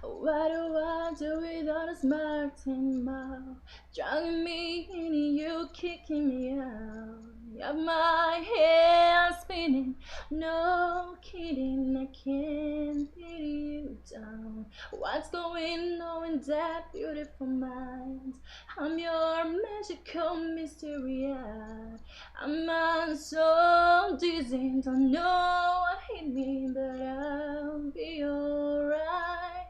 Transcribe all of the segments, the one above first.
What do I do without a smarting mouth? Drowning me in you, kicking me out. Got my head spinning, no kidding, I can't pin you down. What's going on in that beautiful mind? I'm your magical mystery. I'm so dizzy, don't know what hit me, but I'll be alright.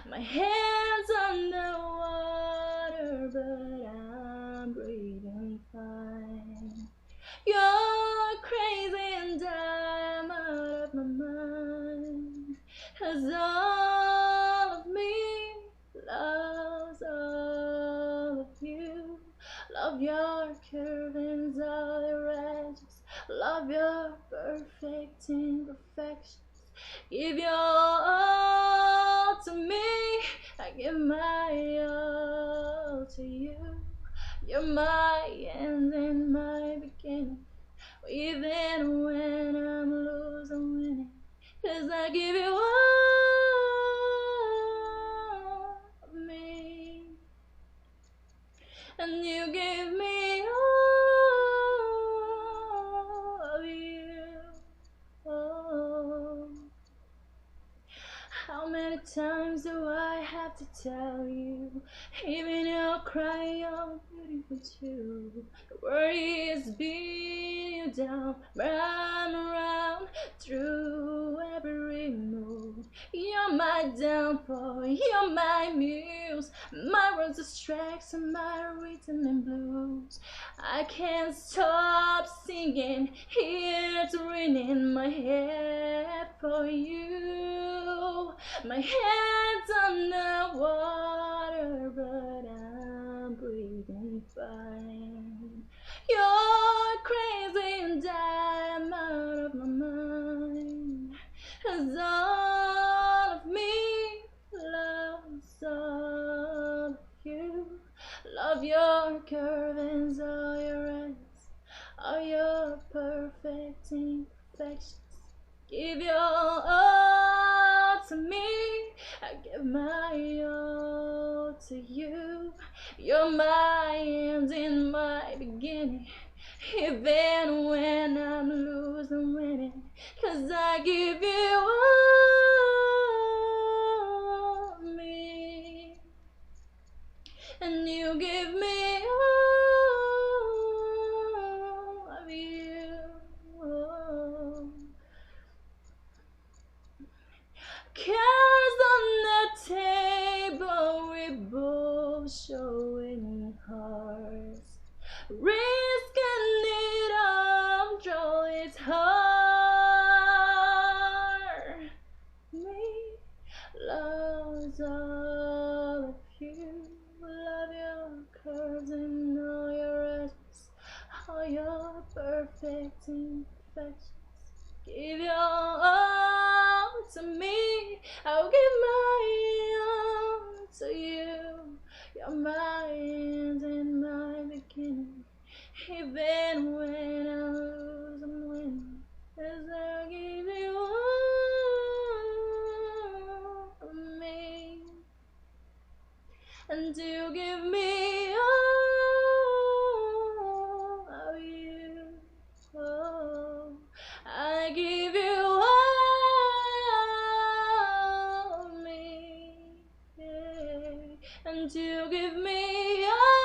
My hands underwater, but I'm breathing fine. You're crazy and I'm out of my mind. 'Cause all of me loves all of you. Love your curves, all your edges. Love your perfect imperfections. Give your all to me, I give my all to you. You're my end and my beginning, even when I'm losing, winning. 'Cause I give you all of me, and you give me all of you. Oh. How many times do I have to tell you? Even you're crying, you're beautiful too. The world is beating you down, round and round, through every move. You're my downfall, you're my muse, my world's distraction, my rhythm and blues. I can't stop singing, here it's ringing my head for you. My head's underwater, but I'm breathing fine. You're crazy and I'm out of my mind. 'Cause all of me loves all of you. Love your curves, all your eyes, all your perfect imperfections. Give your all to me, I give my all to you. You're my end and my beginning, even when I'm losing, winning. 'Cause I give you all of me, and you give me all of you. Oh. Cards on the table, we both showing hearts. Risking it all, draw it's hard. Me loves all of you. Love your curves and all your edges, all your perfect imperfections. Give your all to me, I'll give my all to you. You're my end and my beginning, even when I lose, I'm winning. 'Cause I give you all of me, and you give me all of you. Oh, I give you all of me, yeah. And you give me all